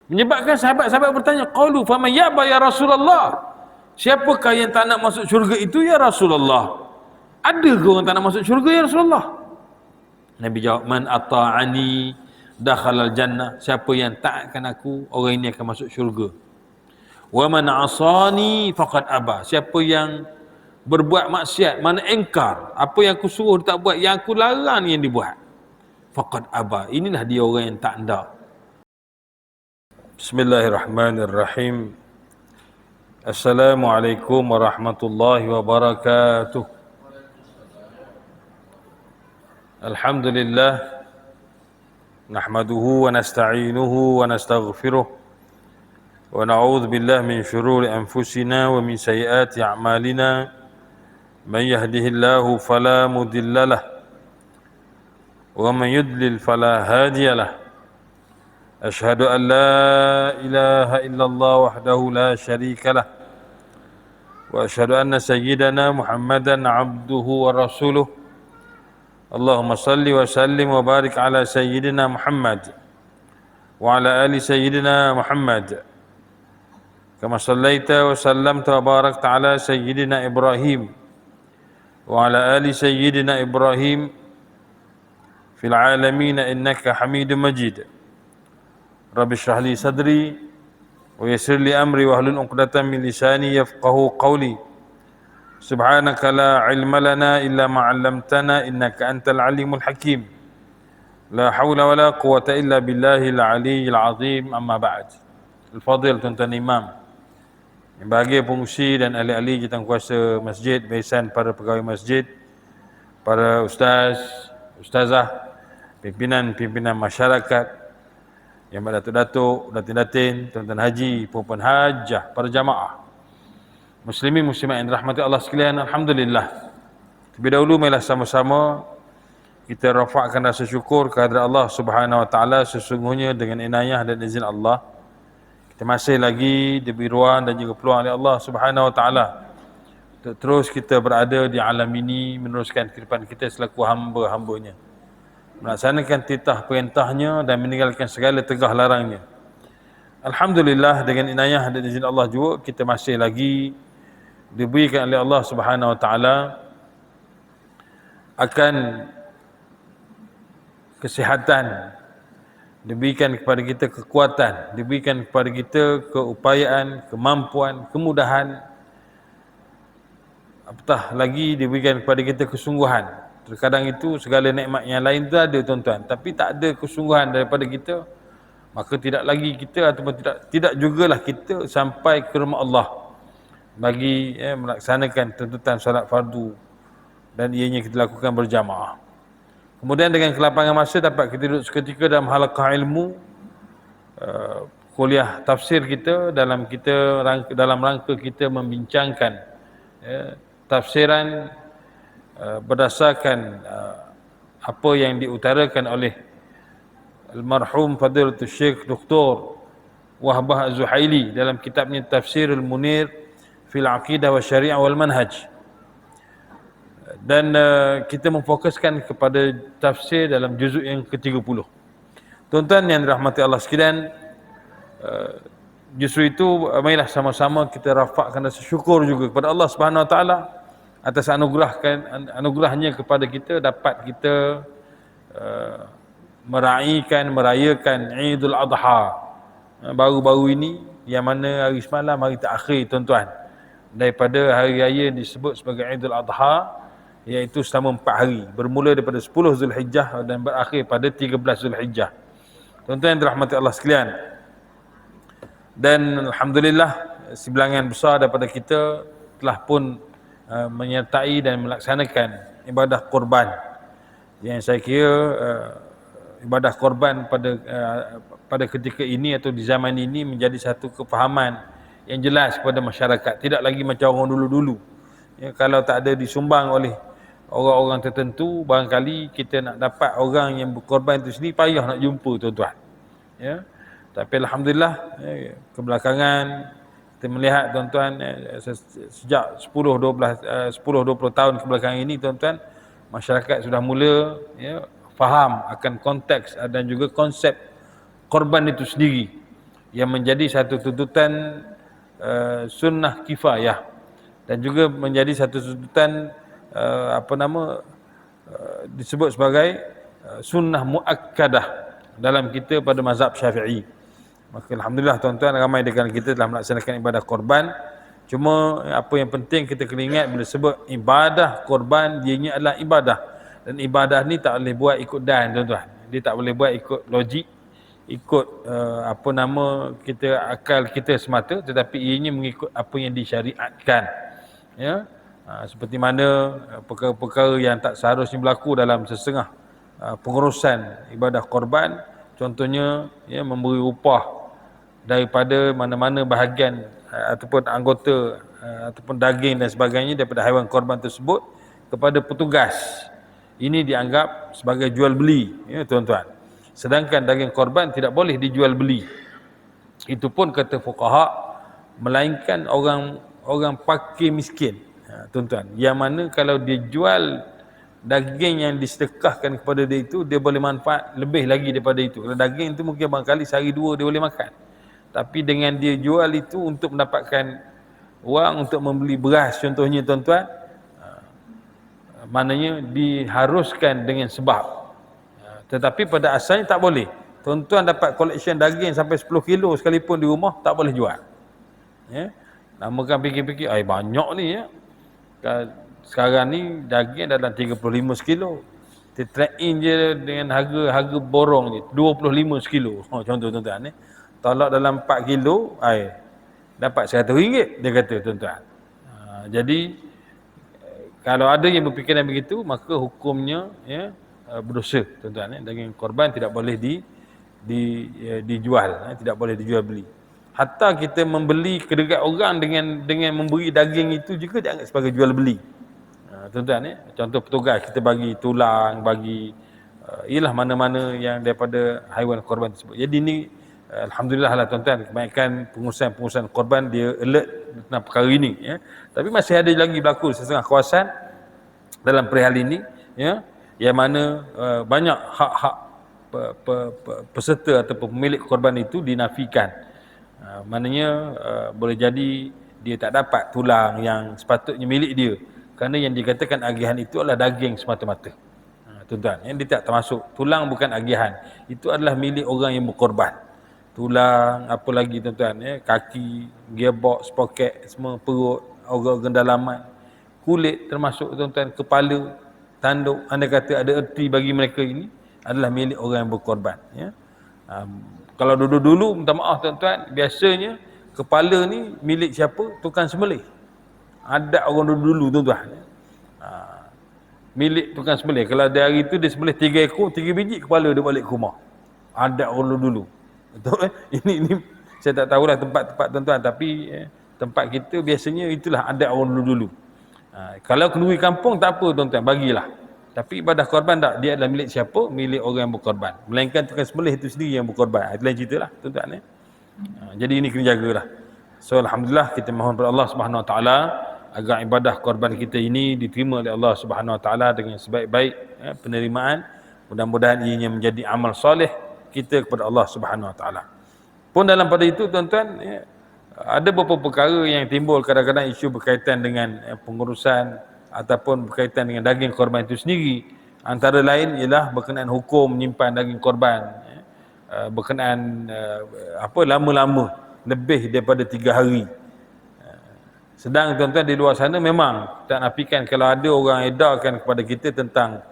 Menyebabkan sahabat-sahabat bertanya, qalu faman ya'ba ya Rasulullah? Siapakah yang tak nak masuk syurga itu ya Rasulullah? Ada ke orang tak nak masuk syurga ya Rasulullah? Nabi jawab, man ata'ani dakhalal jannah. Siapa yang taatkan aku, orang ini akan masuk syurga. Wa man asani faqad aba. Siapa yang berbuat maksiat, mana engkar, apa yang aku suruh dia tak buat, yang aku larang yang dibuat, faqad aba. Inilah dia orang yang tak hendak. Bismillahirrahmanirrahim. Assalamualaikum warahmatullahi wabarakatuh. Alhamdulillah, nahmaduhu wa nasta'inuhu wa nastaghfiruh wa na'udzu billahi min shururi anfusina wa min sayyiati a'malina. Man yahdihillahu fala mudilla lahu wa man yudlil fala hadiya lahu. Ashhadu an la ilaha illallah wahdahu la syarika lah wa ashhadu anna sayyidana Muhammadan abduhu wa rasuluh. Allahumma salli wa sallim wa barik ala sayyidina Muhammad wa ala ali sayyidina Muhammad kama sallaita wa sallamta wa barakta ala sayyidina Ibrahim wa ala ali sayyidina Ibrahim fil alamin innaka Hamidum Majid. Rabbi shrah li sadri wa yassir li amri wa hlul 'uqdatam min lisani yafqahu qawli. Subhanaka la ilma lana illa ma 'allamtana innaka antal alimul hakim. La haula wa la quwwata illa billahil aliyyil azim. Amma ba'd. Al-Fadil tuan-tuan imam, yang bahagia pengurusi dan ahli-ahli jawatankuasa masjid, barisan para pegawai masjid, para ustaz, ustazah, pimpinan masyarakat, yang berdatuk-datuk, datin-datin, tuan-tuan haji, puan-puan hajah, para jamaah, muslimin muslimat yang dirahmati Allah sekalian, alhamdulillah. Terlebih dahulu marilah sama-sama kita rafakkan rasa syukur kepada Allah Subhanahu wa taala. Sesungguhnya dengan inayah dan izin Allah, kita masih lagi diberi ruang dan juga peluang oleh Allah Subhanahu wa taala untuk terus kita berada di alam ini, meneruskan kehidupan kita selaku hamba-hambanya, melaksanakan titah perintahnya dan meninggalkan segala tegah larangnya. Alhamdulillah, dengan inayah dan izin Allah juga kita masih lagi diberikan oleh Allah Subhanahu wa taala akan kesihatan, diberikan kepada kita kekuatan, diberikan kepada kita keupayaan, kemampuan, kemudahan, apatah lagi diberikan kepada kita kesungguhan. Terkadang itu segala nikmat yang lain tu ada tuan-tuan, tapi tak ada kesungguhan daripada kita, maka tidak lagi kita ataupun tidak jugalah kita sampai ke rumah Allah bagi melaksanakan tuntutan solat fardu dan ianya kita lakukan berjamaah. Kemudian dengan kelapangan masa dapat kita duduk seketika dalam halaqah ilmu, kuliah tafsir kita, dalam rangka kita membincangkan tafsiran berdasarkan apa yang diutarakan oleh almarhum Fadilatul Syekh Dr. Wahbah Az-Zuhaili dalam kitabnya Tafsirul Munir fil Aqidah wa Syariah wal Manhaj. Dan kita memfokuskan kepada tafsir dalam juzuk yang ke-30. Tuan-tuan yang dirahmati Allah sekalian, justru itu marilah sama-sama kita rafakkan rasa syukur juga kepada Allah Subhanahu wa taala atas anugerahnya kepada kita, dapat kita merayakan Idul Adha baru-baru ini, yang mana hari semalam hari terakhir tuan-tuan daripada hari raya disebut sebagai Idul Adha, iaitu selama 4 hari, bermula daripada 10 Zulhijjah dan berakhir pada 13 Zulhijjah. Tuan-tuan yang dirahmati Allah sekalian, dan alhamdulillah sebilangan besar daripada kita telah pun menyertai dan melaksanakan ibadah korban, yang saya kira ibadah korban pada ketika ini atau di zaman ini menjadi satu kefahaman yang jelas kepada masyarakat. Tidak lagi macam orang dulu-dulu, kalau tak ada disumbang oleh orang-orang tertentu, barangkali kita nak dapat orang yang berkorban itu sendiri payah nak jumpa tuan-tuan. Tapi alhamdulillah, kebelakangan kita melihat tuan-tuan, sejak 10-20 tahun kebelakangan ini tuan-tuan, masyarakat sudah mula faham akan konteks dan juga konsep korban itu sendiri, yang menjadi satu tuntutan sunnah kifayah dan juga menjadi satu tuntutan disebut sebagai sunnah muakkadah dalam kita pada mazhab Syafi'i. Maka alhamdulillah tuan-tuan, ramai di kalangan kita telah melaksanakan ibadah korban. Cuma apa yang penting kita kena ingat bila sebut ibadah korban, dianya adalah ibadah, dan ibadah ni tak boleh buat ikut dan, tuan-tuan. Dia tak boleh buat ikut logik, ikut kita akal kita semata, tetapi ianya mengikut apa yang disyariatkan, ya. Seperti mana perkara-perkara yang tak seharusnya berlaku dalam sesengah pengurusan ibadah korban, contohnya ya, memberi upah daripada mana-mana bahagian ataupun anggota ataupun daging dan sebagainya daripada haiwan korban tersebut kepada petugas. Ini dianggap sebagai jual beli, ya tuan-tuan. Sedangkan daging korban tidak boleh dijual beli. Itu pun kata fuqaha, melainkan orang fakir miskin, tuan-tuan, yang mana kalau dia jual daging yang disedekahkan kepada dia itu, dia boleh manfaat lebih lagi daripada itu. Kalau daging itu mungkin barangkali sehari dua dia boleh makan, tapi dengan dia jual itu untuk mendapatkan wang untuk membeli beras contohnya, tuan-tuan, maknanya diharuskan dengan sebab. Tetapi pada asalnya tak boleh. Tuan-tuan dapat collection daging sampai 10 kilo sekalipun di rumah, tak boleh jual, ya. Namakan fikir-fikir, banyak ni, ya. Sekarang ni daging dalam 35 sekilo. Dia track in je dengan harga borong je 25 sekilo. Contoh, tuan-tuan, tolak dalam 4 kilo, dapat RM100 dia kata, tuan-tuan. Jadi kalau ada yang berfikiran begitu, maka hukumnya, ya, berdosa, tuan-tuan. Daging korban tidak boleh dijual, tidak boleh dijual beli. Hatta kita membeli kedekat orang dengan memberi daging itu juga dianggap sebagai jual beli, tuan-tuan. Contoh petugas kita bagi tulang, bagi ialah mana-mana yang daripada haiwan korban tersebut. Jadi ini alhamdulillah lah, tuan-tuan, kebanyakan pengurusan korban dia alert tentang perkara ini, ya. Tapi masih ada lagi berlaku setengah kawasan dalam perihal ini, ya, yang mana banyak hak-hak peserta atau pemilik korban itu dinafikan. Maknanya boleh jadi dia tak dapat tulang yang sepatutnya milik dia, kerana yang dikatakan agihan itu adalah daging semata-mata, tuan-tuan. Yang dia tak termasuk tulang, bukan agihan, itu adalah milik orang yang berkorban. Tulang, apa lagi, tuan-tuan, ya, kaki, gearbox, sprocket, semua, perut, organ-organ dalaman, kulit termasuk, tuan-tuan, kepala, tanduk, anda kata ada erti bagi mereka, ini adalah milik orang yang berkorban, ya. Kalau dulu-dulu, minta maaf, tuan-tuan, biasanya kepala ni milik siapa? Tukang sembelih. Ada orang dulu-dulu, tuan-tuan, milik tukang sembelih. Kalau dia hari tu dia sembelih 3 ekor, 3 biji kepala dia balik ke rumah. Ada orang dulu. Betul, ini saya tak tahulah tempat-tempat, tuan-tuan, tapi tempat kita biasanya itulah ada orang dulu-dulu. Kalau kenduri kampung tak apa, tuan-tuan, bagilah. Tapi ibadah korban tak, dia adalah milik siapa? Milik orang yang berkorban. Melainkan tukang sembelih itu sendiri yang berkorban. Itu lain cerita lah, tuan-tuan. Jadi ini kena jagalah. So alhamdulillah, kita mohon kepada Allah Subhanahu Wa Taala agar ibadah korban kita ini diterima oleh Allah Subhanahu Wa Taala dengan sebaik-baik penerimaan. Mudah-mudahan ianya menjadi amal soleh kita kepada Allah Subhanahu Wa Taala. Pun dalam pada itu, tuan-tuan, ada beberapa perkara yang timbul kadang-kadang isu berkaitan dengan pengurusan ataupun berkaitan dengan daging korban itu sendiri. Antara lain ialah berkenaan hukum menyimpan daging korban, berkenaan lama-lama, lebih daripada 3 hari. Sedang, tuan-tuan, di luar sana memang tak nafikan kalau ada orang edarkan kepada kita tentang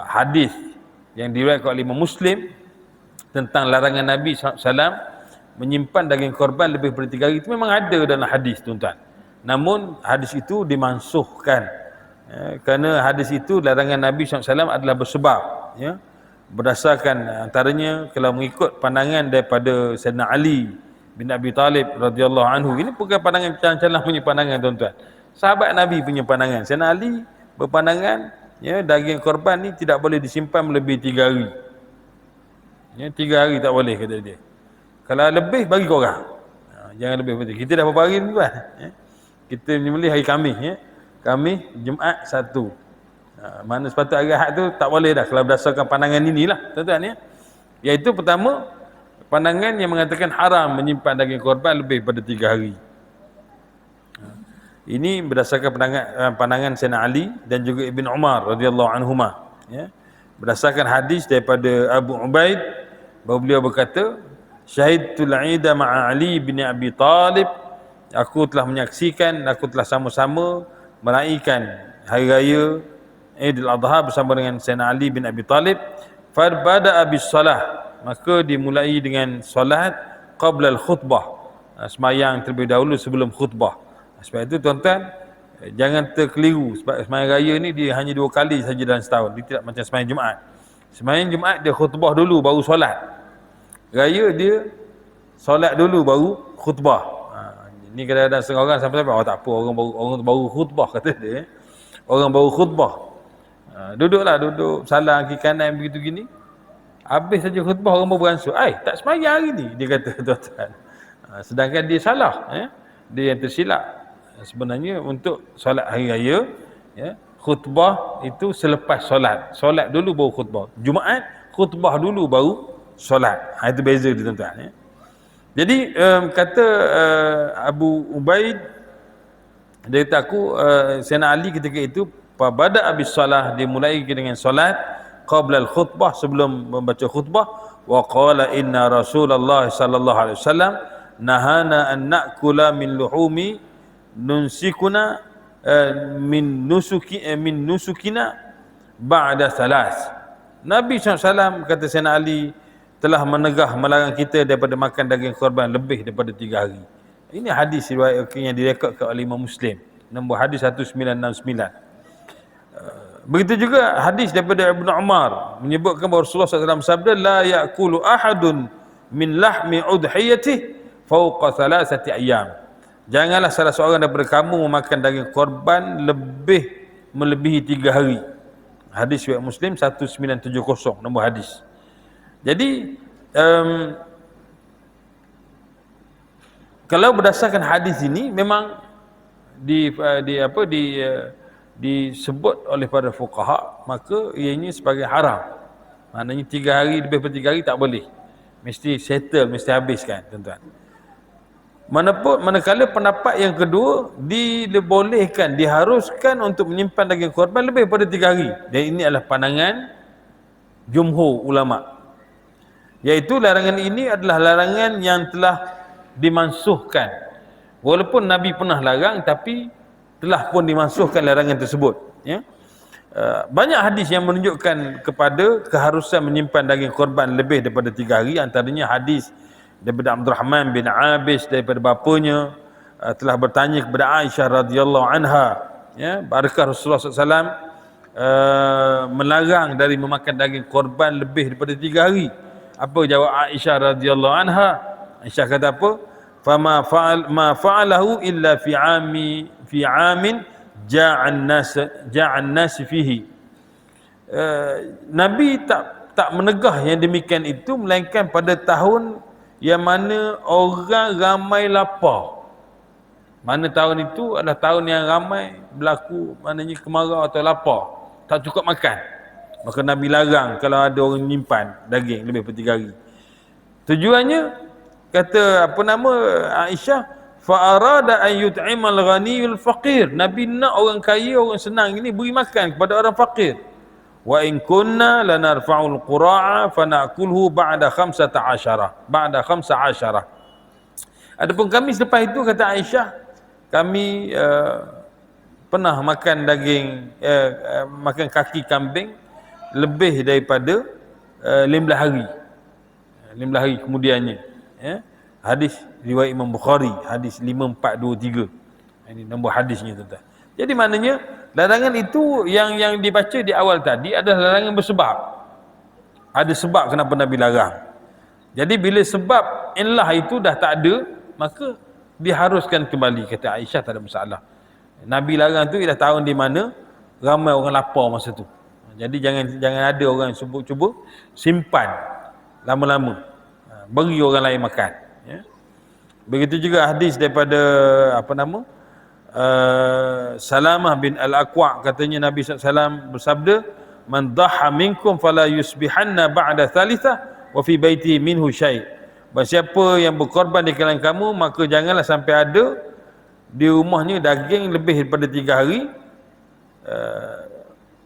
hadis yang diriwayatkan oleh Imam Muslim tentang larangan Nabi SAW menyimpan daging korban lebih daripada 3 hari, itu memang ada dalam hadis, tuan-tuan. Namun hadis itu dimansuhkan, kerana hadis itu, larangan Nabi SAW adalah bersebab, ya, berdasarkan antaranya kalau mengikut pandangan daripada Sayyidina Ali bin Abi Talib radhiyallahu anhu. Ini bukan pandangan calang-calang punya pandangan, tuan-tuan. Sahabat Nabi punya pandangan. Sayyidina Ali berpandangan, ya, daging korban ni tidak boleh disimpan melebihi 3 hari. Ya, 3 hari tak boleh, kata dia. Kalau lebih, bagi korang. Jangan lebih betul. Kita dah berapa hari ni, tuan? Ya? Kita menyembelih hari Khamis, ya. Khamis, Jumaat, Sabtu. Mana sepatutnya hari Ahad tu tak boleh dah kalau berdasarkan pandangan inilah, tuan-tuan, ya. Iaitu pertama, pandangan yang mengatakan haram menyimpan daging korban lebih pada 3 hari. Ini berdasarkan pandangan Sayyidina Ali dan juga Ibn Umar radhiyallahu anhuma, ya. Berdasarkan hadis daripada Abu Ubaid bahawa beliau berkata, syahidtul 'ida ma'a Ali bin Abi Talib, aku telah menyaksikan, aku telah sama-sama meraihkan hari raya Idul Adha bersama dengan Sayyidina Ali bin Abi Talib. Farbada abis salah, maka dimulai dengan solat qabla al-khutbah, sembahyang terlebih dahulu sebelum khutbah. Sebab itu tuan-tuan, jangan terkeliru, sebab sembahyang raya ni dia hanya 2 kali saja dalam setahun. Dia tidak macam sembahyang Jumaat. Sembahyang Jumaat dia khutbah dulu baru solat. Raya dia solat dulu baru khutbah. Ni kadang-kadang setengah orang sampai-sampai, oh tak apa, orang baru khutbah kata dia. Orang baru khutbah. Duduk salam kiri kanan begitu gini. Habis saja khutbah orang baru beransur. Tak sembahyang hari ni, dia kata tuan-tuan. Sedangkan dia salah, dia yang tersilap. Sebenarnya untuk solat hari raya, ya, khutbah itu selepas solat. Solat dulu baru khutbah. Jumaat khutbah dulu baru solat. Itu beza dia tuan-tuan, ya. Jadi kata Abu Ubaid, dia kata aku Sayyidina Ali ketika itu pada habis solat dimulai dengan solat qabla al-khutbah, sebelum membaca khutbah. Wa qala inna Rasulullah sallallahu alaihi wasallam nahana an na'kula min luhumi nunsikuna min nusukina ba'da salas. Nabi SAW kata Sayyidina Ali telah melarang kita daripada makan daging korban lebih daripada 3 hari. Ini hadis riwayat yang direkodkan oleh Imam Muslim, nombor hadis 1969. Begitu juga hadis daripada Ibn Umar menyebutkan bahawa Rasulullah SAW sabda, la ya'kulu ahadun min lahmi udhiyatih fawqa 3 ayyam. Janganlah salah seorang daripada kamu memakan daging korban melebihi 3 hari. Hadis riwayat Muslim 1970 nombor hadis. Jadi kalau berdasarkan hadis ini memang disebut oleh para fuqaha, maka ianya sebagai haram. Maknanya 3 hari lebih daripada 3 hari tak boleh. Mesti settle, mesti habiskan, tuan-tuan. Manakala pendapat yang kedua dibolehkan, diharuskan untuk menyimpan daging korban lebih daripada 3 hari. Dan ini adalah pandangan jumhur ulama. Iaitu larangan ini adalah larangan yang telah dimansuhkan. Walaupun Nabi pernah larang, tapi telah pun dimansuhkan larangan tersebut, ya. Banyak hadis yang menunjukkan kepada keharusan menyimpan daging korban lebih daripada 3 hari. Antaranya hadis daripada Abdurrahman bin Abis daripada bapanya telah bertanya kepada Aisyah radhiyallahu anha, ya, adakah Rasulullah SAW melarang dari memakan daging korban lebih daripada 3 hari? Apa jawab Aisyah radhiyallahu anha? Aisyah kata apa? Fama fa'alahu illa fi amin ja'an nas fihi. Nabi tak menegah yang demikian itu melainkan pada tahun yang mana orang ramai lapar. Mana tahun itu adalah tahun yang ramai berlaku, maknanya kemarau atau lapar, tak cukup makan. Maka Nabi larang kalau ada orang menyimpan daging lebih daripada 3 hari. Tujuannya, kata Aisyah, fa arada an yut'imal ghaniyul faqir. Nabi nak orang kaya, orang senang ini beri makan kepada orang fakir. Wa in kunna lanarfa'ul qura'a fa na'kulhu ba'da 15. Adapun kami selepas itu, kata Aisyah, kami pernah makan makan kaki kambing lebih daripada 15 hari. 15 hari kemudiannya, ya. Hadis riwayat Imam Bukhari, hadis 5423. Ini nombor hadisnya, tuan-tuan. Jadi maknanya larangan itu yang dibaca di awal tadi adalah larangan bersebab. Ada sebab kenapa Nabi larang. Jadi bila sebab illah itu dah tak ada, maka diharuskan kembali. Kata Aisyah, tak ada masalah. Nabi larang tu ialah tahun di mana ramai orang lapar masa tu. Jadi jangan ada orang yang cuba simpan lama-lama, beri orang lain makan, ya. Begitu juga hadis daripada Salamah bin Al-Aqwa, katanya Nabi SAW bersabda, man dhaha minkum fala yusbihanna ba'da thalithah wa fi baiti minhu syai'. Bahawa siapa yang berkorban di kalangan kamu, maka janganlah sampai ada di rumahnya daging lebih daripada 3 hari.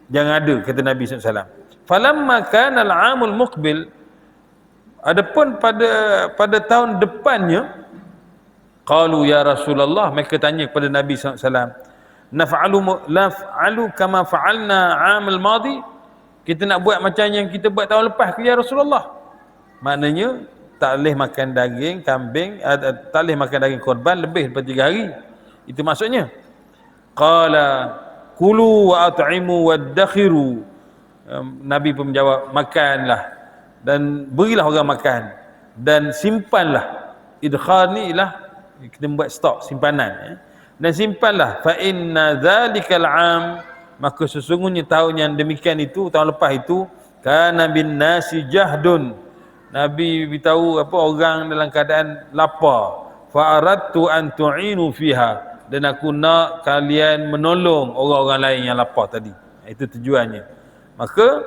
Jangan ada, kata Nabi SAW. Falamma kana al-'amul muqbil, adapun pada tahun depannya, qalu ya Rasulullah, mereka tanya kepada Nabi SAW, naf'alu kama fa'alna 'amal madi, kita nak buat macam yang kita buat tahun lepas ke ya Rasulullah? Maknanya tak boleh makan daging kambing, tak boleh makan daging korban lebih daripada 3 hari. Itu maksudnya. Qala kulu wa at'imu waddakhiru. Nabi pun menjawab, makanlah dan berilah orang makan dan simpanlah. Idkhar ni ialah kita buat stok simpanan, dan simpanlah. Fa inna dzalikal 'am, maka sesungguhnya tahun yang demikian itu, tahun lepas itu, kana bin nasi jahdun, Nabi beritahu orang dalam keadaan lapar. Fa aradtu an tu'inu fiha, dan aku nak kalian menolong orang-orang lain yang lapar tadi. Itu tujuannya. Maka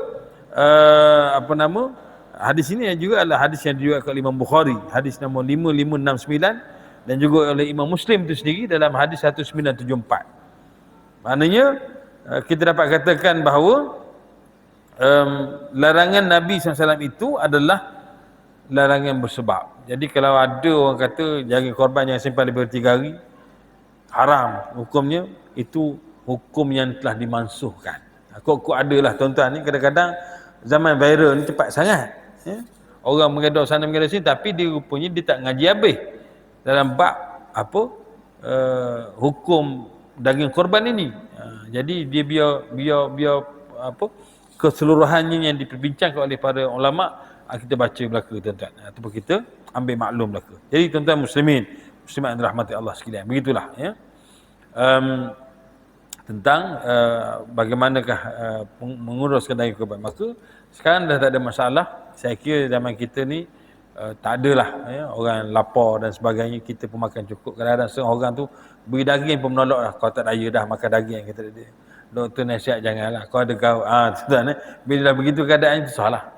hadis ini juga adalah hadis yang diriwayatkan oleh Imam Bukhari, hadis nombor 5569, dan juga oleh Imam Muslim itu sendiri dalam hadis 1974. Maknanya kita dapat katakan bahawa larangan Nabi SAW itu adalah larangan bersebab. Jadi kalau ada orang kata jangan korban, jangan simpan lebih dari 3 hari, haram hukumnya, itu hukum yang telah dimansuhkan. Kok adalah tuan-tuan ni, kadang-kadang zaman viral ni cepat sangat, orang mengadah sana mengadah sini, tapi dia rupanya dia tak ngaji habis dalam bab hukum daging korban ini. Jadi dia biar keseluruhannya yang diperbincangkan oleh para ulama, kita baca belaka tuan-tuan, ataupun kita ambil maklum belaka. Jadi tuan-tuan muslimin, muslimat yang dirahmati Allah sekalian, begitulah tentang bagaimanakah menguruskan daging korban. Maka sekarang dah tak ada masalah. Saya kira zaman kita ni tak adalah orang lapar dan sebagainya, kita pun makan cukup. Kadang-kadang seorang tu beri daging pun menolak lah, kau tak daya dah makan daging, kata dia. Doktor nasihat janganlah, kau ada kau tuan, bila dah begitu keadaan itu salah.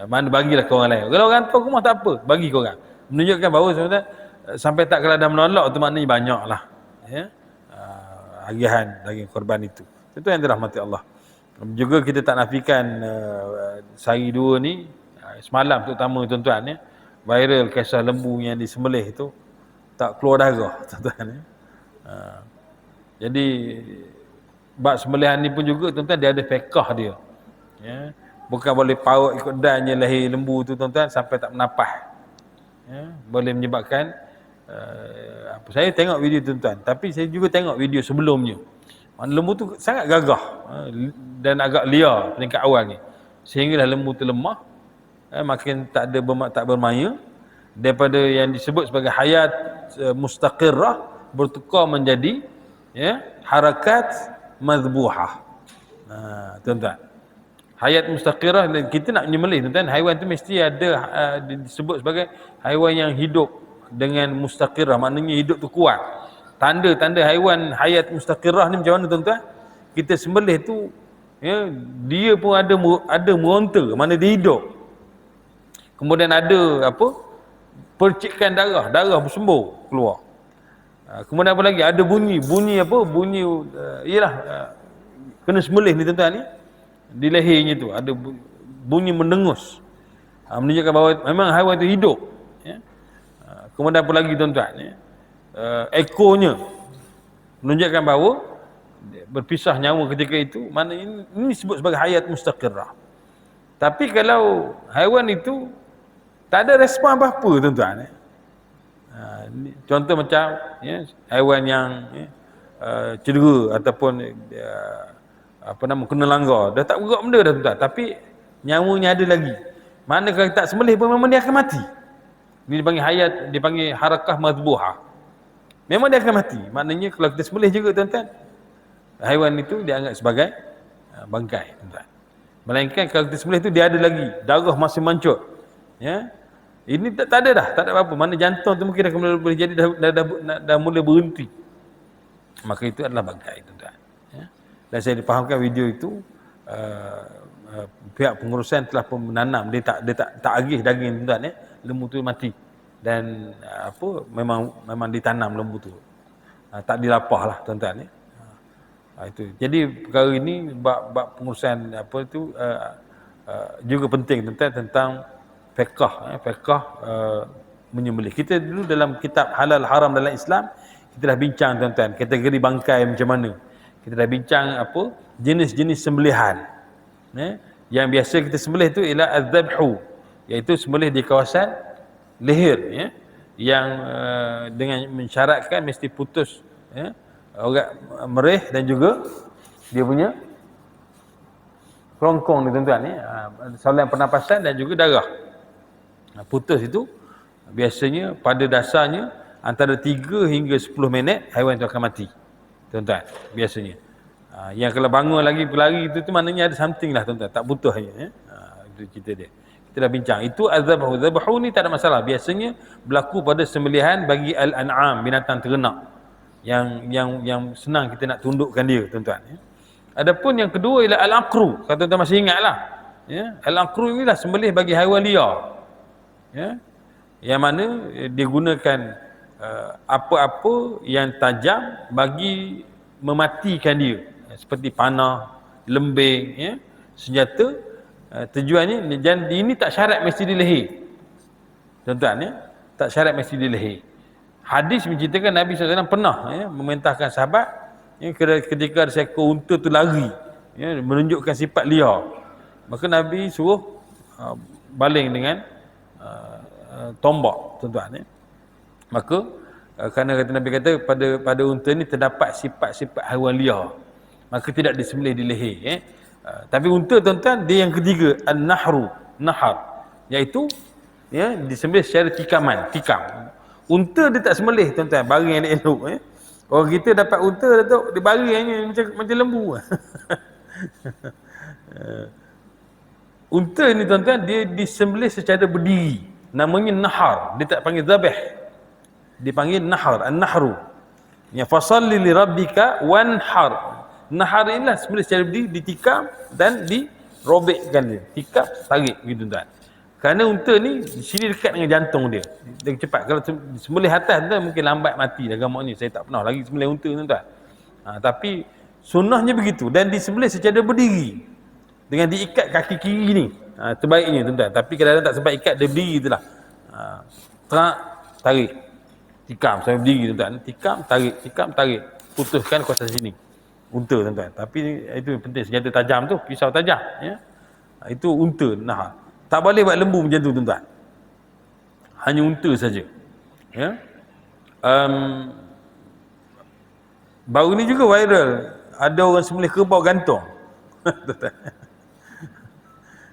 Mana bagilah ke orang lain. Kalau orang tu rumah tak apa, bagi ke orang. Menunjukkan bahawa sebenarnya sampai tak kalau dah menolak tu maknanya banyaklah agihan daging korban itu. Itu yang dirahmati Allah. Juga kita tak nafikan sehari dua ni, semalam terutama tuan-tuan, viral kisah lembu yang disembelih itu tak keluar darah tuan-tuan. Jadi bab sembelihan ni pun juga tuan-tuan, dia ada fiqh dia. Bukan boleh paut ikut dannya lahir lembu tu tuan-tuan sampai tak menapah. Boleh menyebabkan saya tengok video tuan-tuan, tapi saya juga tengok video sebelumnya. Lembu tu sangat gagah dan agak liar peringkat awal ni, sehinggalah lembu tu lemah, makin tak bermaya, daripada yang disebut sebagai hayat mustaqirrah bertukar menjadi harakat madhbuhah. Tuan-tuan, hayat mustaqirah, kita nak menyembelih tuan-tuan, haiwan tu mesti ada disebut sebagai haiwan yang hidup dengan mustaqirah, maknanya hidup tu kuat. Tanda-tanda haiwan hayat mustaqirah ni macam mana tuan-tuan? Kita sembelih tu dia pun ada meronta, mana dia hidup. Kemudian ada percikan darah bersembur keluar. Kemudian apa lagi? Ada bunyi ialah kena sembelih ni tuan-tuan ni, di lehernya tu ada bunyi mendengus, menunjukkan bahawa memang haiwan itu hidup. Kemudian apa lagi tuan-tuan, ekornya menunjukkan bahawa berpisah nyawa ketika itu, mana ini disebut sebagai hayat mustaqirrah. Tapi kalau haiwan itu tak ada respon apa-apa tuan-tuan, contoh macam haiwan yang cedera ataupun kena langgar, dah tak bergerak benda dah tuan-tuan, tapi nyawanya ada lagi, mana kalau tak sembelih pun memang dia akan mati. Ini dipanggil harakah madhbuhah, memang dia akan mati. Maknanya kalau kita sembelih juga tuan-tuan, haiwan itu dianggap sebagai bangkai tuan-tuan. Melainkan kalau kita sembelih itu dia ada lagi, darah masih mancut, ini tak ada dah, tak ada apa-apa. Mana jantung tu mungkin dah boleh jadi dah mula berhenti, maka itu adalah bangkai tuan-tuan. Dan saya dipahamkan video itu pihak pengurusan telah pun menanam, dia tak agih daging tuan-tuan, lembu tu mati. Dan memang ditanam lembu tu. Tak dilapah lah tuan-tuan ni. Itu. Jadi perkara ini bab pengurusan juga penting tuan-tuan tentang fiqh menyembelih. Kita dulu dalam kitab halal haram dalam Islam, kita dah bincang tuan-tuan kategori bangkai macam mana. Kita dah bincang jenis-jenis sembelihan. Yang biasa kita sembelih tu ialah az-zabhu, iaitu sembelih di kawasan leher, yang dengan mensyaratkan mesti putus orang merih dan juga dia punya kerongkong ni tuan-tuan saluran pernafasan dan juga darah. Putus itu biasanya pada dasarnya antara 3 hingga 10 minit haiwan itu akan mati tuan-tuan biasanya. Yang kalau bangun lagi berlari itu maknanya ada something lah tuan-tuan, tak putus hanya. Itu cerita dia. Kita dah bincang. Itu az-zabhu. Zabhu ni tak ada masalah. Biasanya berlaku pada sembelihan bagi al-an'am, binatang ternak. Yang senang kita nak tundukkan dia tuan-tuan. Adapun yang kedua ialah al-aqru. Kalau tuan-tuan masih ingatlah. Al-aqru inilah sembelih bagi haiwan liar. Yang mana dia gunakan apa-apa yang tajam bagi mematikan dia. Seperti panah, lembing, senjata. Tujuannya, dan ini tak syarat mesti di leher. Tuan-tuan, tak syarat mesti di leher. Hadis menceritakan Nabi SAW pernah memerintahkan sahabat ketika ada seekor unta tu lari, menunjukkan sifat liar, maka Nabi suruh baling dengan tombak tuan-tuan. Maka kerana kata Nabi kata pada unta ni terdapat sifat-sifat haiwan liar, maka tidak disembelih di leher. Tapi unta tuan-tuan dia yang ketiga nahar, iaitu disembelih secara tikam. Unta dia tak sembelih tuan-tuan, baring elok-elok. Orang kita dapat unta Datuk, dia baring macam lembu. Unta ni tuan-tuan dia disembelih secara berdiri, namanya nahar. Dia tak panggil zabih, dia panggil nahar, an-nahru. Ya fasalli li rabbika wanhar. Nahar inilah sembelih secara berdiri, ditikam dan dirobekkan dia. Tikam, tarik gitu tuan. Kerana unta ni di sini dekat dengan jantung dia. Dia cepat. Kalau sembelih atas tuan mungkin lambat mati dah gamuk ni. Saya tak pernah lagi sembelih unta tuan. Tapi sunnahnya begitu, dan disembelih secara berdiri dengan diikat kaki kiri ni. Terbaiknya tuan. Tapi kadang-kadang tak sempat ikat, dia berdiri itulah. Tarik. Tikam sampai berdiri tuan. Tikam, tarik. Putuskan kuasa sini. Unta tuan. Tapi itu penting, senjata tajam tu, pisau tajam, itu unta nahar. Tak boleh buat lembu macam tu tuan-tuan. Hanya unta saja. Baru ni juga viral. Ada orang sembelih kerbau gantung.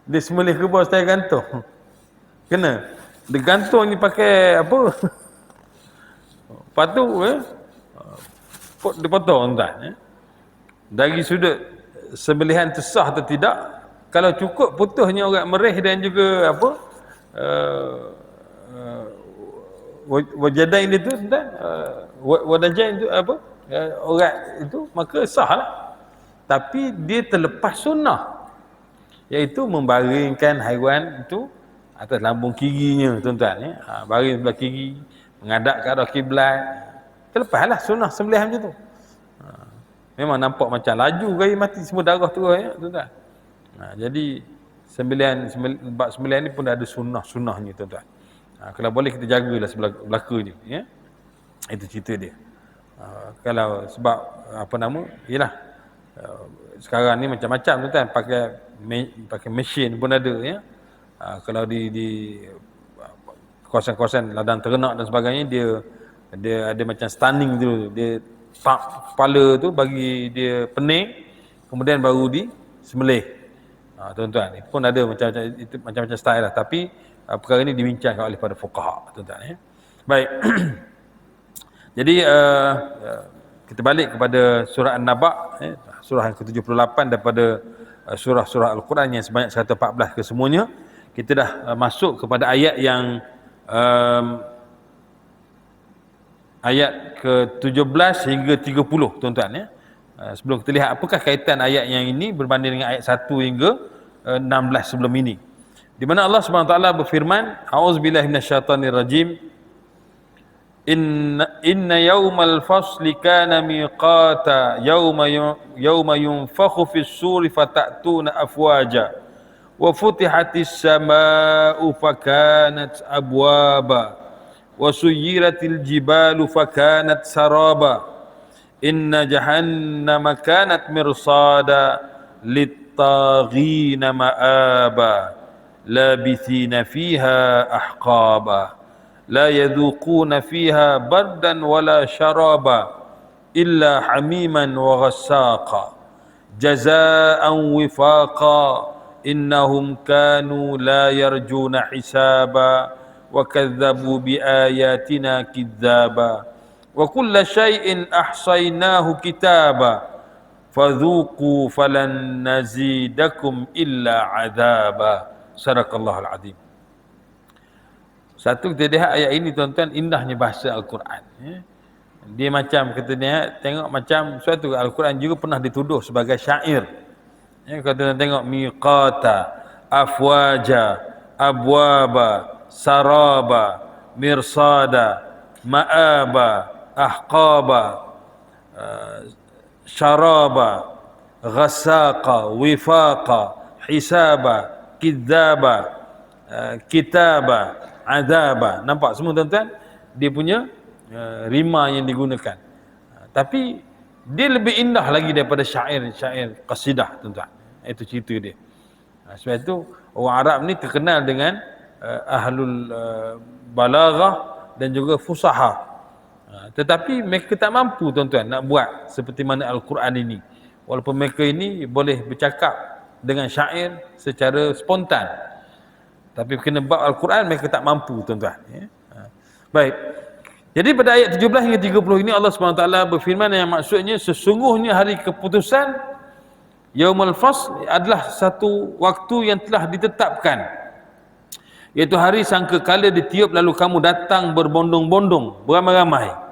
Dia sembelih kerbau style gantung. Kena. Dia gantung ni pakai apa? Lepas tu dia potong tuan. Dari sudut sembelihan tu sah atau tidak, kalau cukup putusnya orang merih dan juga wajadain itu tuan, wadajain itu orang itu, maka sah lah. Tapi dia terlepas sunnah, iaitu membaringkan haiwan itu atas lambung kirinya tuan-tuan. Baring sebelah kiri, menghadap ke arah kiblat. Terlepaslah sunnah sembelihan macam tu. Memang nampak macam laju gaya mati, semua darah terus tuan-tuan. Jadi sembelihan ni pun ada sunnahnya tuan-tuan. Kalau boleh kita jagalah sebelah belakang je, itu cerita dia. Kalau sebab yalah, sekarang ni macam-macam tuan-tuan, pakai mesin pun ada kalau di kawasan-kawasan ladang ternak dan sebagainya, dia ada macam stunning tu, dia kepala tu bagi dia pening, kemudian baru disembelih. Tuan-tuan, itu pun ada macam-macam style lah, tapi perkara ini dibincangkan oleh para fuqaha tuan-tuan. Baik. Jadi kita balik kepada surah An-Naba, surah yang ke-78 daripada surah-surah Al-Quran yang sebanyak 114 kesemuanya. Kita dah masuk kepada ayat yang ayat ke-17 hingga 30 tuan-tuan. Sebelum kita lihat apakah kaitan ayat yang ini berbanding dengan ayat 1 hingga 16 sebelum ini. di mana Allah Subhanahu wa taala berfirman, a'udzubillahi minasyaitonir rajim, inna yawmal fasli kana miqata yawma yunfakhu fis suri fatatuna afwaja wa futihatis samaa'u fakanat abwaba wa suyyiratil jibalu fakanat saraba inna jahannama kanat mirsada littaghina ma'aba labithina fiha ahqaba la yadhuquna fiha bardan wala syaraba illa hamiman wa ghassaqa jazaa'an wifaqa innahum kanu la yarjuna hisaba wa kadzabu bi ayatina kidzaba wa kulla syai'in ahsaynahu kitaba fadhuqu falan nazidakum illa adzaba. Sadaqallahul azim. Satu, kita lihat ayat ini tuan-tuan, indahnya bahasa Al-Quran. Dia macam, kita lihat, tengok macam suatu Al-Quran juga pernah dituduh sebagai syair. Kalau tuan tengok miqata, afwaja, abwaba, saraba, mirsada, ma'aba, ahqaba, syaraba, ghassaqa, wifaqa, hisaba, kidzaba, kitaba, azaba. Nampak semua tuan-tuan, dia punya rima yang digunakan. Tapi dia lebih indah lagi daripada syair qasidah tuan-tuan. Itu cerita dia. Sebab itu orang Arab ni terkenal dengan ahlul balaghah dan juga fusaha. Tetapi mereka tak mampu tuan-tuan nak buat seperti mana Al-Quran ini. Walaupun mereka ini boleh bercakap dengan syair secara spontan. Tapi kena bab Al-Quran mereka tak mampu tuan-tuan. Baik. Jadi pada ayat 17 hingga 30 ini Allah SWT berfirman yang maksudnya sesungguhnya hari keputusan Yaumul Fasl adalah satu waktu yang telah ditetapkan. Iaitu hari sangkakala ditiup lalu kamu datang berbondong-bondong, beramai-ramai.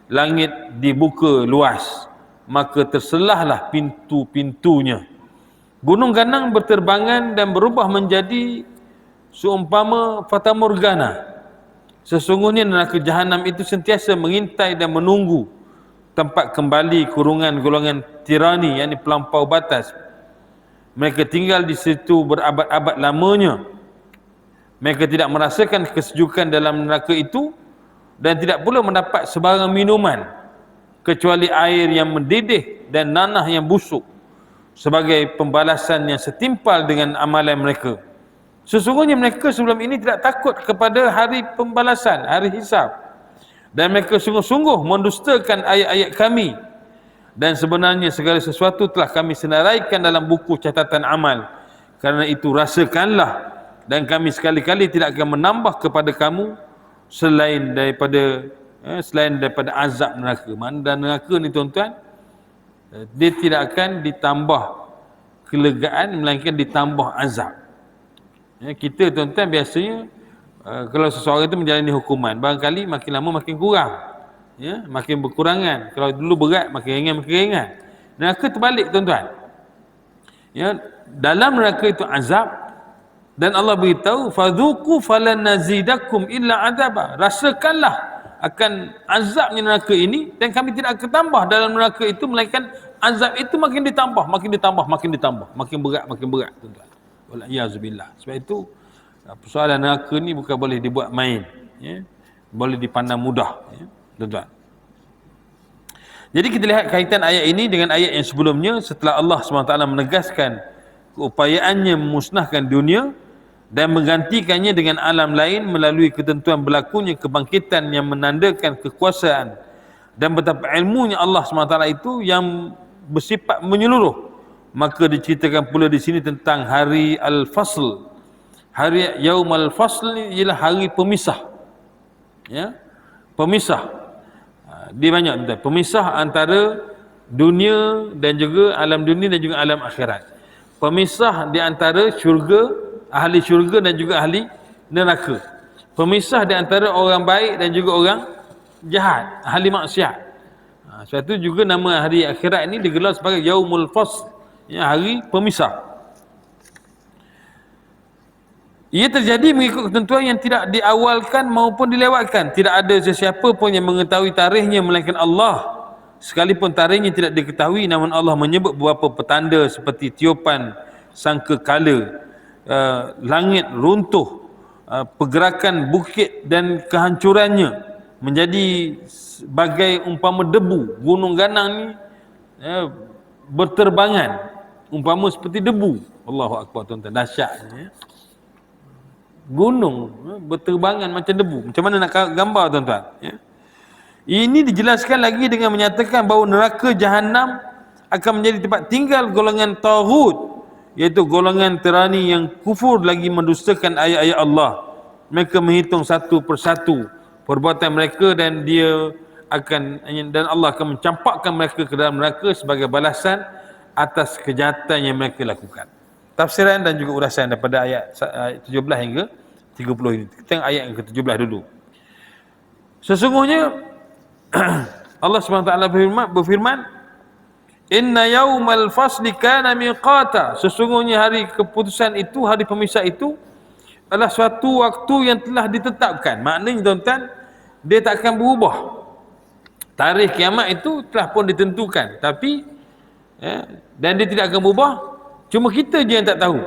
Langit dibuka luas, maka terselahlah pintu-pintunya. Gunung ganang berterbangan dan berubah menjadi seumpama fata morgana. Sesungguhnya neraka jahanam itu sentiasa mengintai dan menunggu tempat kembali kurungan golongan tirani, yakni pelampau batas. Mereka tinggal di situ berabad-abad lamanya. Mereka tidak merasakan kesejukan dalam neraka itu dan tidak pula mendapat sebarang minuman kecuali air yang mendidih dan nanah yang busuk sebagai pembalasan yang setimpal dengan amalan mereka. Sesungguhnya mereka sebelum ini tidak takut kepada hari pembalasan, hari hisab. Dan mereka sungguh-sungguh mendustakan ayat-ayat kami. Dan sebenarnya segala sesuatu telah kami senaraikan dalam buku catatan amal. Karena itu rasakanlah, dan kami sekali-kali tidak akan menambah kepada kamu selain daripada azab neraka. Dan neraka ni tuan-tuan, dia tidak akan ditambah kelegaan melainkan ditambah azab. Kita tuan-tuan biasanya kalau seseorang itu menjalani hukuman, barangkali makin lama makin kurang, makin berkurangan. Kalau dulu berat, makin ringan. Neraka terbalik tuan-tuan. Dalam neraka itu azab, dan Allah beritahu fadhuqu falan nazidakum illa adzaba. Rasakanlah akan azabnya neraka ini, dan kami tidak akan tambah dalam neraka itu melainkan azab itu makin ditambah, makin berat tuan-tuan. Wala'iyazubillah. Sebab itu persoalan neraka ni bukan boleh dibuat main, boleh dipandang mudah, tuan-tuan. Jadi kita lihat kaitan ayat ini dengan ayat yang sebelumnya. Setelah Allah SWT menegaskan keupayaannya memusnahkan dunia dan menggantikannya dengan alam lain melalui ketentuan berlakunya kebangkitan yang menandakan kekuasaan dan betapa ilmunya Allah SWT itu yang bersifat menyeluruh, maka diceritakan pula di sini tentang hari Al-Fasl. Hari Yaumul Fasl ni ialah hari pemisah. Pemisah. Dia banyak tuan. Pemisah antara dunia dan juga alam dunia dan juga alam akhirat. Pemisah di antara syurga, ahli syurga dan juga ahli neraka. Pemisah di antara orang baik dan juga orang jahat, ahli maksiat. Sebab itu juga nama hari akhirat ini digelar sebagai Yaumul Fasl, hari pemisah. Ia terjadi mengikut ketentuan yang tidak diawalkan maupun dilewatkan. Tidak ada sesiapa pun yang mengetahui tarikhnya melainkan Allah. Sekalipun tarikhnya tidak diketahui, namun Allah menyebut beberapa petanda seperti tiupan sangkakala, langit runtuh, pergerakan bukit dan kehancurannya menjadi bagai umpama debu. Gunung Ganang ni berterbangan umpama seperti debu. Allahu Akbar, tuan-tuan, dahsyatnya. Gunung berterbangan macam debu. Macam mana nak gambar, tuan-tuan? Ya. Ini dijelaskan lagi dengan menyatakan bahawa neraka Jahannam akan menjadi tempat tinggal golongan taghut, iaitu golongan terani yang kufur lagi mendustakan ayat-ayat Allah. Mereka menghitung satu persatu perbuatan mereka dan Allah akan mencampakkan mereka ke dalam neraka sebagai balasan atas kejahatan yang mereka lakukan. Tafsiran dan juga urasan daripada ayat 17 hingga 30 ini. Kita tengok ayat yang ke-17 dulu. Sesungguhnya Allah SWT berfirman, Inna yawmal fasli kana miqata. Sesungguhnya hari keputusan itu, hari pemisah itu adalah suatu waktu yang telah ditetapkan. Maknanya, tuan-tuan, dia tak akan berubah. Tarikh kiamat itu telah pun ditentukan, tapi dan dia tidak akan berubah. Cuma kita je yang tak tahu.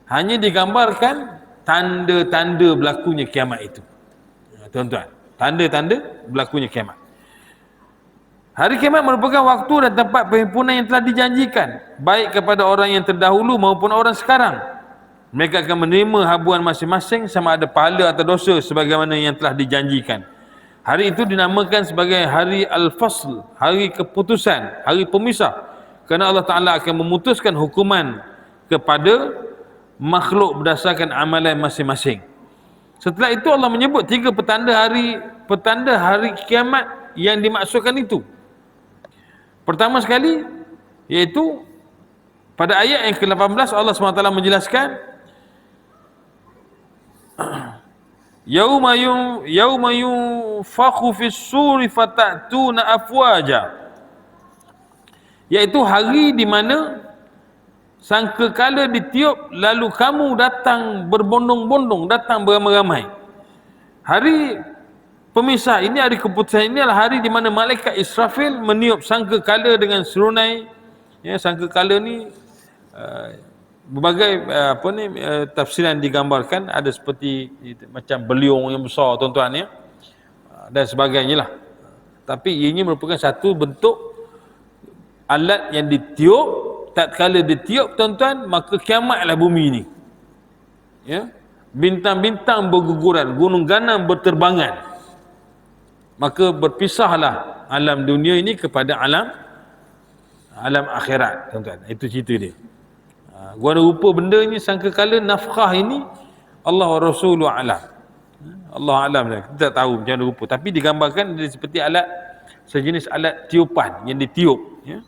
Hanya digambarkan tanda-tanda berlakunya kiamat itu. Tuan-tuan, tanda-tanda berlakunya kiamat. Hari kiamat merupakan waktu dan tempat perhimpunan yang telah dijanjikan, baik kepada orang yang terdahulu maupun orang sekarang. Mereka akan menerima habuan masing-masing sama ada pahala atau dosa sebagaimana yang telah dijanjikan. Hari itu dinamakan sebagai hari Al-Fasl, hari keputusan, hari pemisah. Kerana Allah Ta'ala akan memutuskan hukuman kepada makhluk berdasarkan amalan masing-masing. Setelah itu Allah menyebut 3 petanda hari kiamat yang dimaksudkan itu. Pertama sekali, iaitu pada ayat yang ke-18 Allah SWT menjelaskan, Yauma yunfakhu fis suri fatatuna afwaja, iaitu hari di mana sangkakala ditiup lalu kamu datang berbondong-bondong, datang beramai-ramai. Hari pemisah ini, hari keputusan ini adalah hari di mana malaikat Israfil meniup sangkakala dengan serunai. Ya, sangkakala ni berbagai tafsiran digambarkan, ada seperti macam beliung yang besar, tuan-tuan, ya, dan sebagainya lah. Tapi ini merupakan satu bentuk alat yang ditiup. Tatkala ditiup, tuan-tuan, maka kiamatlah bumi ini. Ya, bintang-bintang berguguran, gunung Ganang berterbangan. Maka berpisahlah alam dunia ini kepada alam akhirat, tuan-tuan. Itu cerita dia. Guna rupa benda ni sangkakala nafkah ini Allah wa Rasuluhu a'lam. Allah a'lam, kita tak tahu macam mana rupa, tapi digambarkan dia seperti alat, sejenis alat tiupan yang ditiup, ya.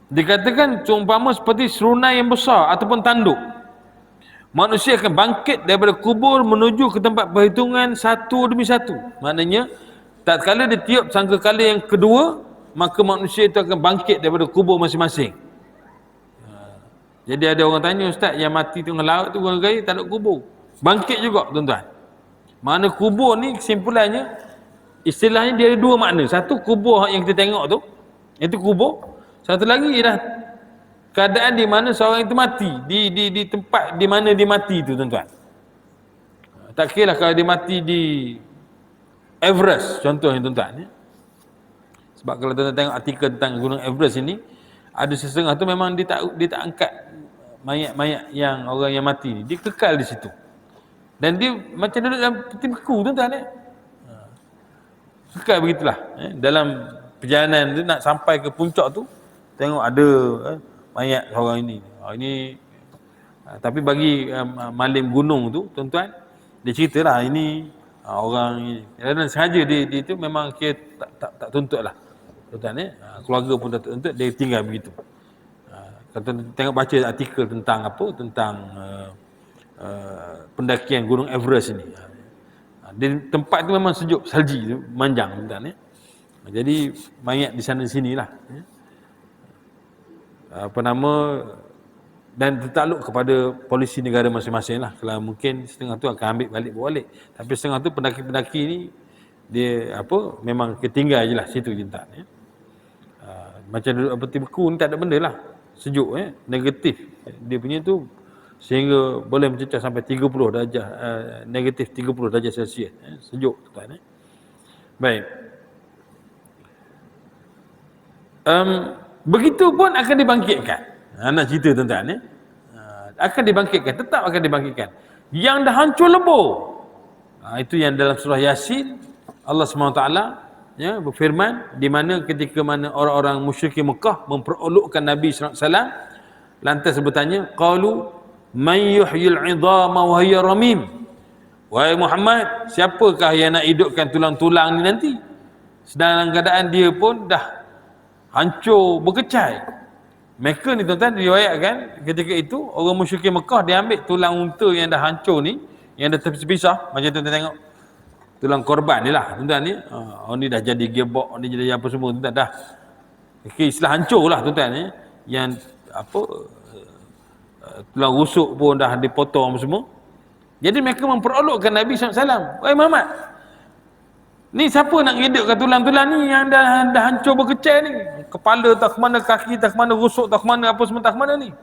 Dikatakan seumpama seperti serunai yang besar ataupun tanduk. Manusia akan bangkit daripada kubur menuju ke tempat perhitungan satu demi satu. Maknanya tatkala ditiup sangkakala yang kedua, maka manusia itu akan bangkit daripada kubur masing-masing. Jadi ada orang tanya, Ustaz, yang mati tengah laut tu orang kaya tak ada kubur, bangkit juga, tuan-tuan. Mana kubur ni kesimpulannya, istilahnya dia ada 2 makna. Satu, kubur yang kita tengok tu, itu kubur. Satu lagi ialah keadaan di mana seorang itu mati, di tempat di mana dia mati tu, tuan-tuan. Tak kira lah kalau dia mati di Everest contohnya, tuan-tuan, ya. Sebab kalau tuan-tuan tengok artikel tentang Gunung Everest ini, ada sesetengah tu memang dia tak angkat mayat-mayat yang orang yang mati ni, dia kekal di situ. Dan dia macam duduk dalam peti beku, tuan-tuan, ya. Kekal begitulah, ya. Dalam perjalanan tu nak sampai ke puncak tu, tengok ada mayat orang ini. Tapi bagi malim gunung tu, tuan-tuan, dia ceritalah ini orang ini. Dan sengaja dia itu memang kira tak tuntut lah, tuan-tuan, ya. Keluarga pun tak tuntut, dia tinggal begitu. Kalau tengok baca artikel tentang tentang pendakian Gunung Everest ini. Di tempat itu memang sejuk, salji tu, manjang, tuan-tuan, ya. Jadi mayat di sana sini lah, ya. apa nama, dan tertakluk kepada polisi negara masing-masing lah. Kalau mungkin setengah tu akan ambil balik, tapi setengah tu pendaki-pendaki ni dia apa, memang ketinggal je lah situ je tak ya. Macam duduk peti beku ni tak ada benda lah, sejuk negatif dia punya tu, sehingga boleh mencecah sampai 30 darjah negatif 30 darjah Celsius sejuk tuan baik. Begitu pun akan dibangkitkan. Nak cerita tuan-tuan akan dibangkitkan, tetap akan dibangkitkan. Yang dah hancur lebur, itu yang dalam surah Yasin Allah SWT berfirman, di mana ketika mana orang-orang musyrikin Mekah memperolokkan Nabi SAW, lantas bertanya, qalu man yuhyil 'idhama wa hiya ramim. Wahai Muhammad, siapakah yang nak hidupkan tulang-tulang ni nanti sedang dalam keadaan dia pun dah hancur berkecai. Mereka ni tuan-tuan diriwayatkan ketika itu orang musyrikin Mekah dia ambil tulang unta yang dah hancur ni, yang dah terpisah, macam tuan-tuan tengok tulang korban ni lah tuan-tuan ni. Ni dah jadi gearbox, ni jadi apa semua tuan-tuan dah. Istilah hancur lah tuan-tuan ni. Yang apa tulang rusuk pun dah dipotong semua. Jadi mereka memperolokkan Nabi SAW. Wahai Muhammad, ni siapa nak hidupkan tulang-tulang ni yang dah hancur berkecai ni? Kepala tak ke mana, kaki tak ke mana, rusuk tak ke mana, apa semua tak ke mana ni?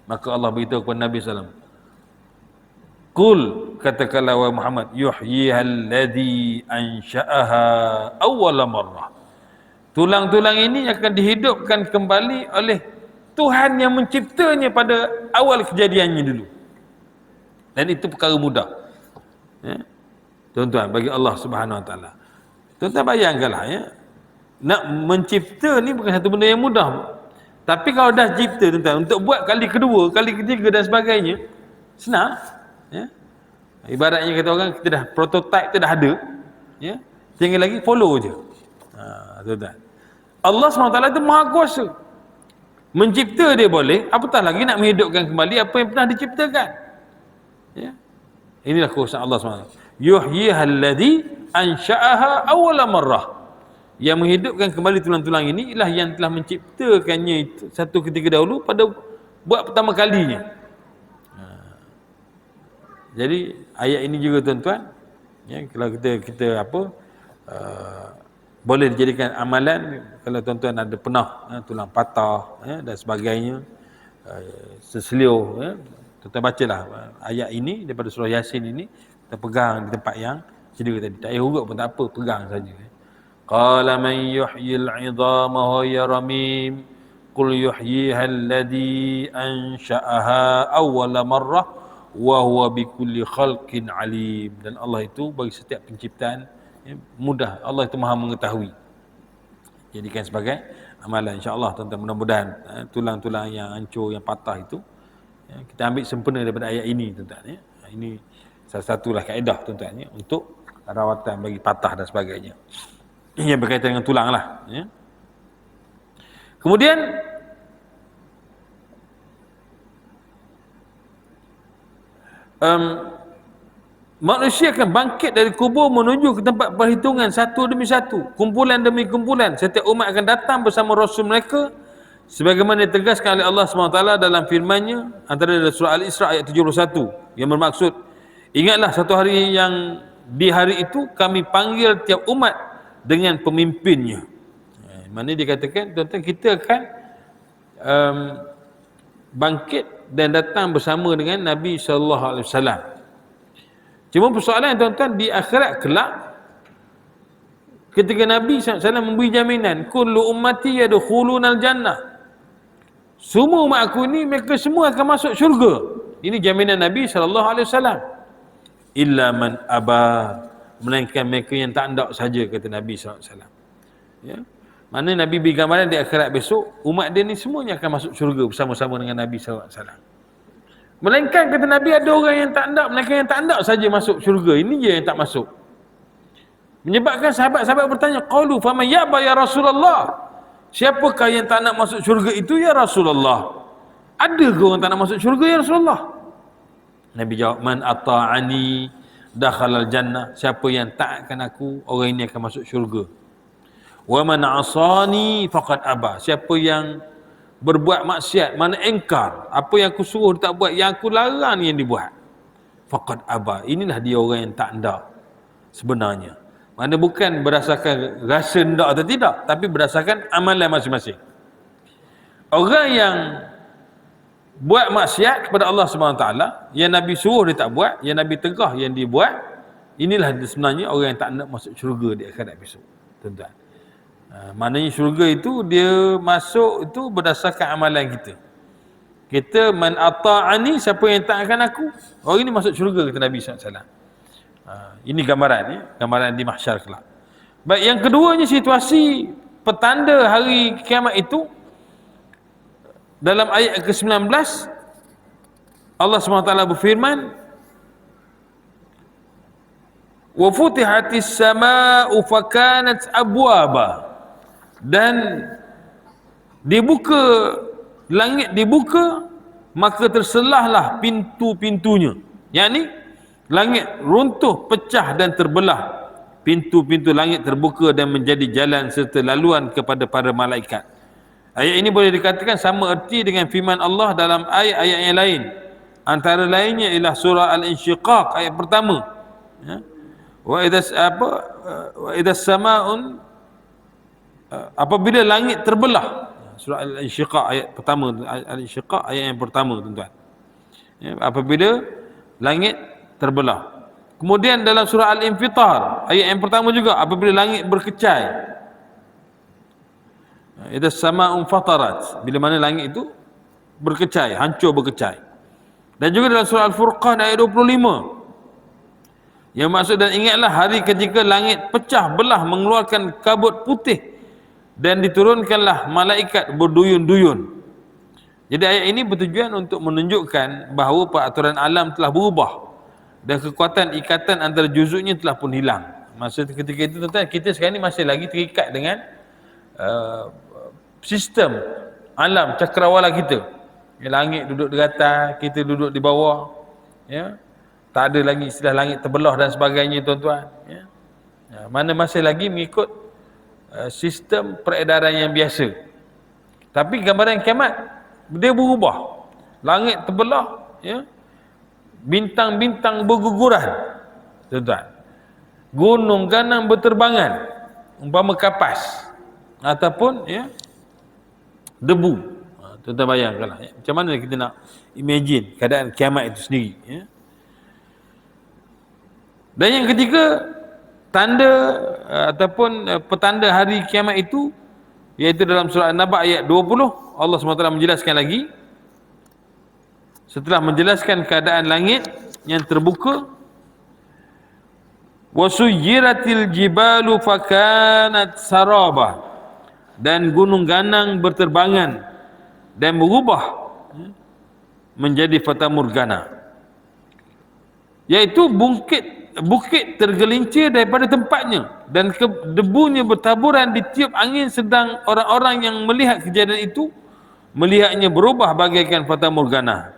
Maka Allah beritahu kepada Nabi SAW. Qul, katakanlah wahai Muhammad, yuhyihal ladzi ansha'aha awwala marrah. Tulang-tulang ini akan dihidupkan kembali oleh Tuhan yang menciptanya pada awal kejadiannya dulu. Dan itu perkara mudah. Tuan-tuan, bagi Allah Subhanahu Wa Taala. Tuan-tuan bayangkanlah nak mencipta ni bukan satu benda yang mudah. Tapi kalau dah cipta tuan-tuan, untuk buat kali kedua, kali ketiga dan sebagainya, senang. Ibaratnya kata orang, kita dah prototype tu dah ada. Tinggal lagi follow je. Tuan-tuan. Allah SWT itu Maha Kuasa. Mencipta dia boleh, apatah lagi nak menghidupkan kembali apa yang pernah diciptakan. Inilah kuasa Allah SWT. Yuhyihal ladzi ansha'aha awwala marrah. Yang menghidupkan kembali tulang-tulang ini ialah yang telah menciptakannya itu satu ketika dahulu pada buat pertama kalinya. Jadi ayat ini juga tuan-tuan, kalau kita apa boleh dijadikan amalan kalau tuan-tuan ada pernah tulang patah dan sebagainya, seselio, tuan-tuan bacalah ayat ini daripada surah Yasin ini, kita pegang di tempat yang sedia tadi. Tak payah urut pun tak apa, pegang saja. Qala man yuhyil 'idhama wa hiya ramim qul yuhyiha alladhi ansha'aha awwala marrah wa huwa bikulli khalqin alim. Dan Allah itu bagi setiap penciptaan mudah. Allah itu Maha mengetahui. Jadikan sebagai amalan insya-Allah tuan-tuan, mudah-mudahan tulang-tulang yang hancur, yang patah itu kita ambil sempena daripada ayat ini tuan-tuan. Ini salah satulah kaedah tuan-tuan untuk rawatan bagi patah dan sebagainya. Yang berkaitan dengan tulang lah. Kemudian manusia akan bangkit dari kubur menuju ke tempat perhitungan satu demi satu, kumpulan demi kumpulan. Setiap umat akan datang bersama Rasul mereka sebagaimana ditegaskan oleh Allah SWT dalam firman-Nya antara surah Al-Isra ayat 71 yang bermaksud, ingatlah satu hari yang di hari itu kami panggil tiap umat dengan pemimpinnya. Mana dikatakan tuan-tuan, kita akan bangkit dan datang bersama dengan Nabi SAW. Cuma persoalan tuan-tuan, di akhirat kelak ketika Nabi SAW memberi jaminan, kullu ummati yadkhulunal jannah, semua umat aku ni mereka semua akan masuk syurga. Ini jaminan Nabi SAW. Illa man aba, melainkan mereka yang tak hendak saja, kata Nabi SAW. Mana Nabi beri gambaran di akhirat besok, umat dia ni semuanya akan masuk syurga bersama-sama dengan Nabi SAW. Melainkan kata Nabi, ada orang yang tak hendak, melainkan yang tak hendak saja masuk syurga. Ini je yang tak masuk. Menyebabkan sahabat-sahabat bertanya, qalu faman ya'ba ya Rasulullah, siapakah yang tak nak masuk syurga itu ya Rasulullah? Ada ke orang tak nak masuk syurga ya Rasulullah? Nabi jawab, man ata'ani dakhalal jannah, siapa yang taatkan aku, orang ini akan masuk syurga. Wa man asani faqad aba, siapa yang berbuat maksiat, mana engkar, apa yang aku suruh tak buat, yang aku larang yang dibuat, faqad aba, inilah dia orang yang tak hendak sebenarnya. Mana bukan berdasarkan rasa hendak atau tidak, tapi berdasarkan amalan masing-masing. Orang yang buat maksiat kepada Allah SWT, yang Nabi suruh dia tak buat, yang Nabi tegah yang dia buat, inilah dia sebenarnya orang yang tak nak masuk syurga di akhirat besok, tuan-tuan. Maknanya syurga itu dia masuk itu berdasarkan amalan kita. Kita man ata'ani, siapa yang taatkan aku, orang ini masuk syurga, kata Nabi SAW. Ini gambaran di mahsyar kelak. Baik, yang keduanya situasi petanda hari kiamat itu dalam ayat ke-19 Allah SWT berfirman, wa futihatis samaa'u fakanat abwaba, dan langit dibuka, maka terselahlah pintu-pintunya. Yakni langit runtuh, pecah dan terbelah, pintu-pintu langit terbuka dan menjadi jalan serta laluan kepada para malaikat. Ayat ini boleh dikatakan sama erti dengan firman Allah dalam ayat-ayat yang lain. Antara lainnya ialah surah Al-Insyiqaq ayat pertama, ya. Wa idas sama'un, apabila langit terbelah. Surah Al-Insyiqaq ayat pertama, Al-Insyiqaq ayat yang pertama, tuan-tuan, ya, apabila langit terbelah. Kemudian dalam surah Al-Infitar ayat yang pertama juga, apabila langit berkecai. Idas sama'un fatarat, bila mana langit itu berkecai, hancur berkecai. Dan juga dalam surah Al-Furqan ayat 25, yang maksud, dan ingatlah hari ketika langit pecah belah mengeluarkan kabut putih dan diturunkanlah malaikat berduyun-duyun. Jadi ayat ini bertujuan untuk menunjukkan bahawa peraturan alam telah berubah dan kekuatan ikatan antara juzuknya telah pun hilang. Masa ketika itu, tuan-tuan, kita sekarang ni masih lagi terikat dengan sistem alam cakrawala kita. Ya, langit duduk di atas, kita duduk di bawah, ya. Tak ada lagi istilah langit terbelah dan sebagainya, tuan-tuan, ya. Mana masih lagi mengikut sistem peredaran yang biasa. Tapi gambaran kiamat dia berubah. Langit terbelah, ya. Bintang-bintang berguguran, tuan-tuan. Gunung ganang berterbangan umpama kapas ataupun, ya, debu. Tuan-tuan bayangkanlah, ya, macam mana kita nak imagine keadaan kiamat itu sendiri, ya. Dan yang ketiga, tanda ataupun petanda hari kiamat itu, iaitu dalam surah An-Naba ayat 20, Allah SWT menjelaskan lagi. Setelah menjelaskan keadaan langit yang terbuka, wasuyiratil jibalu fakanat saraba, dan gunung ganang berterbangan dan berubah menjadi fata morgana, iaitu bukit tergelincir daripada tempatnya dan debunya bertaburan ditiup angin, sedang orang-orang yang melihat kejadian itu melihatnya berubah bagaikan fata morgana.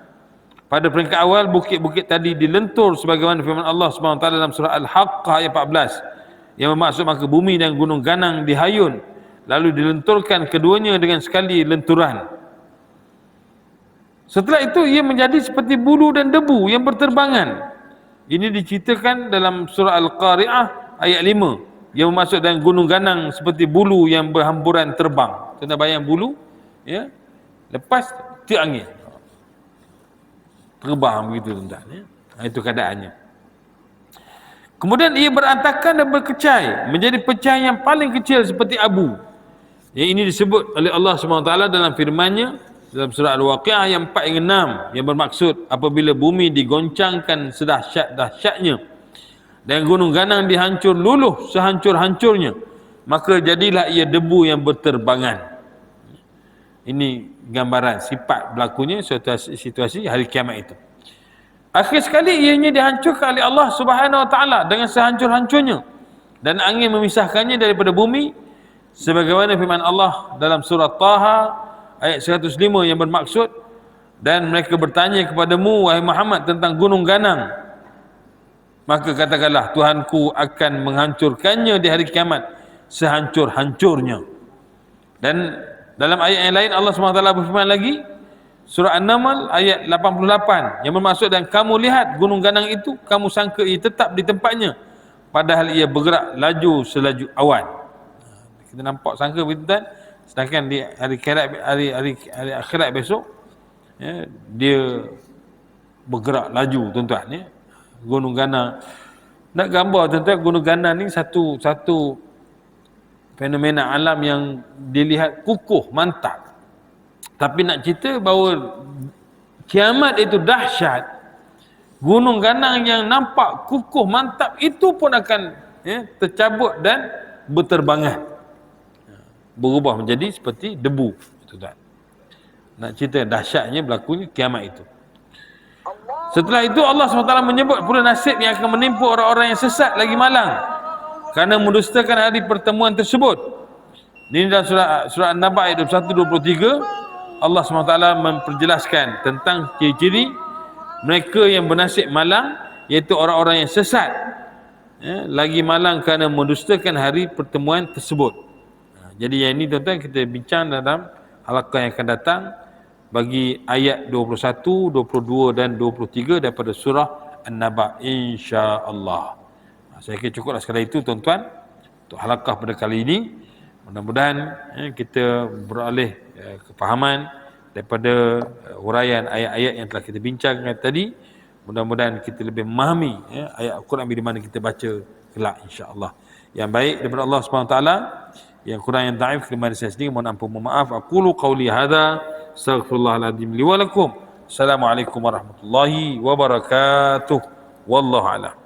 Pada peringkat awal, bukit-bukit tadi dilentur sebagaimana firman Allah SWT dalam surah Al-Haqqah ayat 14, yang bermaksud maka bumi dan gunung ganang dihayun lalu dilenturkan keduanya dengan sekali lenturan. Setelah itu ia menjadi seperti bulu dan debu yang berterbangan. Ini diceritakan dalam surah Al-Qari'ah ayat 5, yang bermaksud dan gunung ganang seperti bulu yang berhamburan terbang. Kena bayang bulu, ya, lepas tiup angin, terbang begitu, tuan-tuan, ya. Itu keadaannya. Kemudian ia berantakan dan berkecai menjadi pecahan yang paling kecil seperti abu. Yang ini disebut oleh Allah SWT dalam firman-Nya dalam surah Al-Waqi'ah yang 4 hingga 6, yang bermaksud apabila bumi digoncangkan sedahsyat-dahsyatnya dan gunung ganang dihancur luluh sehancur-hancurnya, maka jadilah ia debu yang berterbangan. Ini gambaran sifat berlakunya situasi hari kiamat itu. Akhir sekali ianya dihancurkan oleh Allah Subhanahu Wa Taala dengan sehancur-hancurnya, dan angin memisahkannya daripada bumi, sebagaimana firman Allah dalam surah Taha ayat 105 yang bermaksud, dan mereka bertanya kepadamu wahai Muhammad tentang gunung ganang, maka katakanlah Tuhanku akan menghancurkannya di hari kiamat sehancur-hancurnya. Dan Dalam ayat yang lain Allah SWT berfirman lagi, surah An-Naml ayat 88, yang bermaksud, dan kamu lihat gunung ganang itu, kamu sangka ia tetap di tempatnya, padahal ia bergerak laju selaju awan. Kita nampak sangka begitu kan, sedangkan di hari akhirat besok, ya, dia bergerak laju tuan-tuan, ya. Gunung ganang, nak gambar tuan-tuan, gunung ganang ni satu fenomena alam yang dilihat kukuh, mantap. Tapi nak cerita bahawa kiamat itu dahsyat, gunung ganang yang nampak kukuh, mantap itu pun akan, ya, tercabut dan berterbangan, berubah menjadi seperti debu, tuan-tuan. Nak cerita dahsyatnya berlakunya kiamat itu. Setelah itu Allah SWT menyebut pula nasib yang akan menimpa orang-orang yang sesat lagi malang kerana mendustakan hari pertemuan tersebut. Ini dalam surah An-Naba ayat 21-23, Allah SWT memperjelaskan tentang ciri-ciri mereka yang bernasib malang, iaitu orang-orang yang sesat, ya, lagi malang kerana mendustakan hari pertemuan tersebut. Jadi yang ini tuan-tuan kita bincang dalam halaqah yang akan datang bagi ayat 21, 22 dan 23 daripada surah An-Naba, insya-Allah. Saya kira cukuplah sekadar itu tuan-tuan untuk halaqah pada kali ini. Mudah-mudahan, ya, kita beralih kefahaman daripada huraian ayat-ayat yang telah kita bincangkan tadi. Mudah-mudahan kita lebih memahami, ya, ayat Al-Quran bila mana kita baca kelak, insya-Allah. Yang baik daripada Allah SWT, yang kurang yang dhaif daripada saya sendiri mohon ampun, mohon maaf. Aqulu qawli hadza astaghfirullahaladzim li wa lakum. Assalamualaikum warahmatullahi wabarakatuh. Wallahu a'lam.